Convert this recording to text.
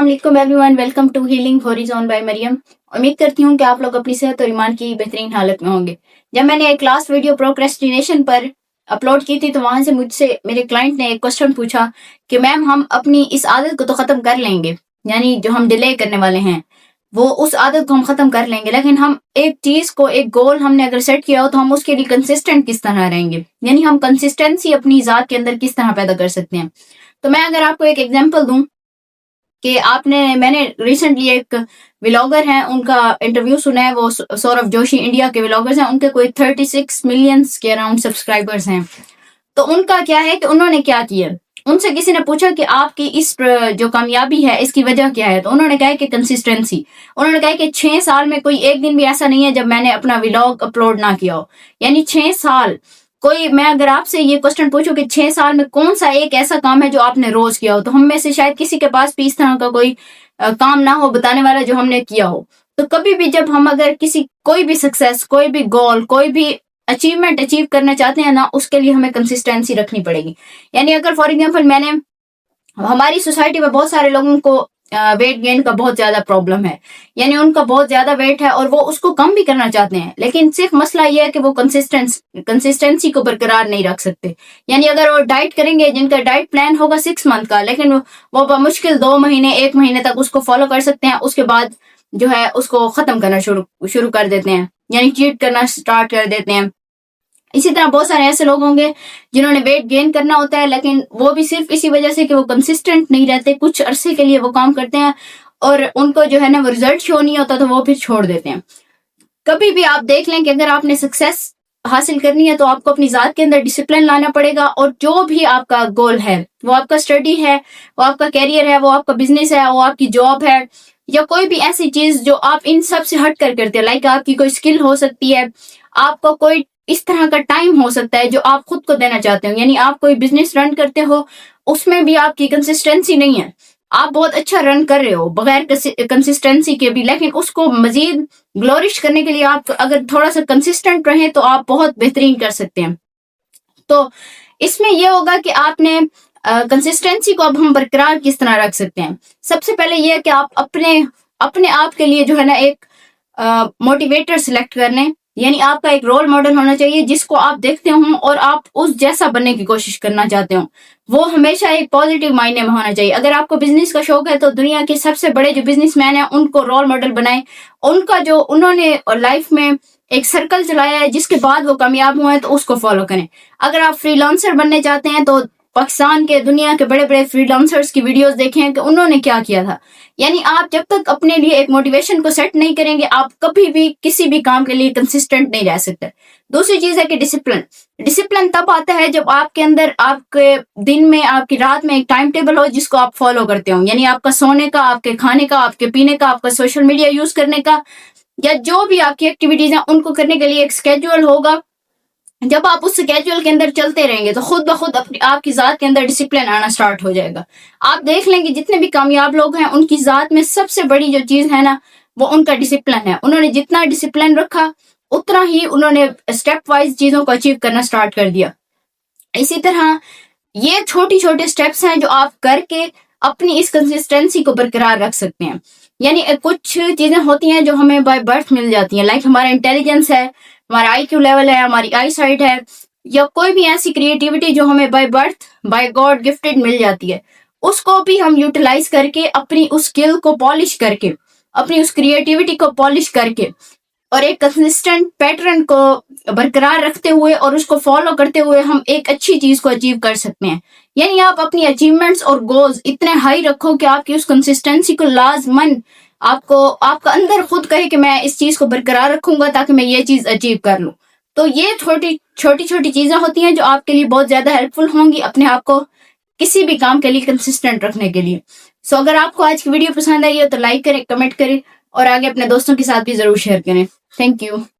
अस्सलाम everyone, welcome to healing horizon by Maryam. उम्मीद करती हूँ कि आप लोग अपनी सेहत और ईमान की बेहतरीन हालत में होंगे। जब मैंने एक लास्ट वीडियो प्रोक्रेस्टिनेशन पर अपलोड की थी तो वहां से मुझसे मेरे क्लाइंट ने एक क्वेश्चन पूछा कि मैम हम अपनी इस आदत को तो खत्म कर लेंगे, यानी जो हम डिले करने वाले हैं वो उस आदत को हम खत्म कर लेंगे, लेकिन हम एक चीज को, एक गोल हमने अगर सेट किया हो तो हम उसके लिए कंसिस्टेंट किस तरह रहेंगे, यानी हम कंसिस्टेंसी अपनी जात के अंदर किस तरह पैदा कर सकते हैं। तो मैं अगर आपको एक एग्जांपल दूं कि मैंने रिसेंटली एक व्लॉगर हैं उनका इंटरव्यू सुना है, वो सौरभ जोशी इंडिया के व्लॉगर्स हैं, उनके कोई 36 मिलियंस के अराउंड सब्सक्राइबर्स हैं। तो उनका क्या है कि उन्होंने क्या किया, उनसे किसी ने पूछा कि आपकी इस जो कामयाबी है इसकी वजह क्या है, तो उन्होंने कहा कि कंसिस्टेंसी। उन्होंने कहा कि 6 साल में कोई एक दिन भी ऐसा नहीं है जब मैंने अपना व्लॉग अपलोड ना किया हो, यानी 6 साल। मैं अगर आपसे ये क्वेश्चन पूछूं कि 6 साल में कौन सा एक ऐसा काम है जो आपने रोज किया हो, तो हम में से शायद किसी के पास भी इस तरह का कोई काम ना हो बताने वाला जो हमने किया हो। तो कभी भी जब हम अगर कोई भी सक्सेस, कोई भी गोल, कोई भी अचीवमेंट अचीव करना चाहते हैं ना, उसके लिए हमें कंसिस्टेंसी रखनी पड़ेगी। यानी अगर फॉर एग्जांपल हमारी सोसाइटी में बहुत सारे लोगों को वेट गेन का बहुत ज्यादा प्रॉब्लम है, यानी उनका बहुत ज्यादा वेट है और वो उसको कम भी करना चाहते हैं, लेकिन सिर्फ मसला ये है कि वो कंसिस्टेंसी को बरकरार नहीं रख सकते। यानी अगर वो डाइट करेंगे, जिनका डाइट प्लान होगा 6 मंथ का, लेकिन वो बमुश्किल 2 महीने 1 महीने तक उसको फॉलो कर सकते हैं, उसके बाद जो है उसको खत्म करना शुरू कर देते हैं, यानी चीट करना स्टार्ट कर देते हैं। इसी तरह बहुत सारे ऐसे लोग होंगे जिन्होंने वेट गेन करना होता है, लेकिन वो भी सिर्फ इसी वजह से कि वो कंसिस्टेंट नहीं रहते, कुछ अरसे के लिए वो काम करते हैं और उनको जो है ना वो रिजल्ट शो नहीं होता तो वो फिर छोड़ देते हैं। कभी भी आप देख लें कि अगर आपने सक्सेस हासिल करनी है तो आपको अपनी जात के अंदर डिसिप्लिन लाना पड़ेगा, और जो भी आपका गोल है, वो आपका स्टडी है, वो आपका कैरियर है, वो आपका बिजनेस है, वो आपकी जॉब है, या कोई भी ऐसी चीज जो आप इन सब से हट कर करते हैं, लाइक आपकी कोई स्किल हो सकती है, आपका कोई इस तरह का टाइम हो सकता है जो आप खुद को देना चाहते हो, यानी आप कोई बिजनेस रन करते हो, उसमें भी आपकी कंसिस्टेंसी नहीं है, आप बहुत अच्छा रन कर रहे हो बगैर कंसिस्टेंसी के भी, लेकिन उसको मजीद ग्लोरिश करने के लिए आप अगर थोड़ा सा कंसिस्टेंट रहें तो आप बहुत बेहतरीन कर सकते हैं। तो इसमें यह होगा कि आपने कंसिस्टेंसी को अब हम बरकरार किस तरह रख सकते हैं। सबसे पहले यह है कि आप अपने आप के लिए जो है ना एक मोटिवेटर सिलेक्ट कर लें, यानी आपका एक रोल मॉडल होना चाहिए जिसको आप देखते हो और आप उस जैसा बनने की कोशिश करना चाहते हो। वो हमेशा एक पॉजिटिव मायने में होना चाहिए। अगर आपको बिजनेस का शौक है तो दुनिया के सबसे बड़े जो बिजनेसमैन हैं उनको रोल मॉडल बनाएं, उनका जो उन्होंने लाइफ में एक सर्कल चलाया है जिसके बाद वो कामयाब हुए हैं तो उसको फॉलो करें। अगर आप फ्रीलांसर बनने चाहते हैं तो पाकिस्तान के, दुनिया के बड़े बड़े फ्रीलांसर्स की वीडियोस देखें कि उन्होंने क्या किया था। यानी आप जब तक अपने लिए एक मोटिवेशन को सेट नहीं करेंगे आप कभी भी किसी भी काम के लिए कंसिस्टेंट नहीं रह सकते। दूसरी चीज है कि डिसिप्लिन तब आता है जब आपके अंदर, आपके दिन में, आपकी रात में एक टाइम टेबल हो जिसको आप फॉलो करते हो, यानी आपका सोने का, आपके खाने का, आपके पीने का, आपका सोशल मीडिया यूज करने का, या जो भी आपकी एक्टिविटीज हैं उनको करने के लिए एक स्केड्यूल होगा। जब आप उस स्केड्यूल के अंदर चलते रहेंगे तो खुद ब खुद आपकी जात के अंदर डिसिप्लिन आना स्टार्ट हो जाएगा। आप देख लेंगे जितने भी कामयाब लोग हैं उनकी जात में सबसे बड़ी जो चीज है ना वो उनका डिसिप्लिन है। उन्होंने जितना डिसिप्लिन रखा उतना ही उन्होंने स्टेप वाइज चीजों को अचीव करना स्टार्ट कर दिया। इसी तरह ये छोटी छोटे स्टेप्स हैं जो आप करके अपनी इस कंसिस्टेंसी को बरकरार रख सकते हैं। यानी कुछ चीजें होती हैं जो हमें बाय बर्थ मिल जाती हैं, लाइक हमारा इंटेलिजेंस है, हमारा IQ लेवल है, हमारी आई साइट है, या कोई भी ऐसी क्रिएटिविटी जो हमें by birth, by God gifted मिल जाती है, उसको भी हम यूटिलाइज करके अपनी उस स्किल को पॉलिश करके, अपनी उस क्रिएटिविटी को पॉलिश करके और एक कंसिस्टेंट पैटर्न को बरकरार रखते हुए और उसको फॉलो करते हुए हम एक अच्छी चीज को अचीव कर सकते हैं। यानी आप अपनी अचीवमेंट्स और गोल्स इतने हाई रखो कि आपकी उस कंसिस्टेंसी को लाजमन आपका अंदर खुद कहे कि मैं इस चीज को बरकरार रखूंगा ताकि मैं ये चीज अचीव कर लूं। तो ये छोटी छोटी चीजें होती हैं जो आपके लिए बहुत ज्यादा हेल्पफुल होंगी अपने आप को किसी भी काम के लिए कंसिस्टेंट रखने के लिए। सो अगर आपको आज की वीडियो पसंद आई हो तो लाइक करें, कमेंट करें और आगे अपने दोस्तों के साथ भी जरूर शेयर करें। Thank you.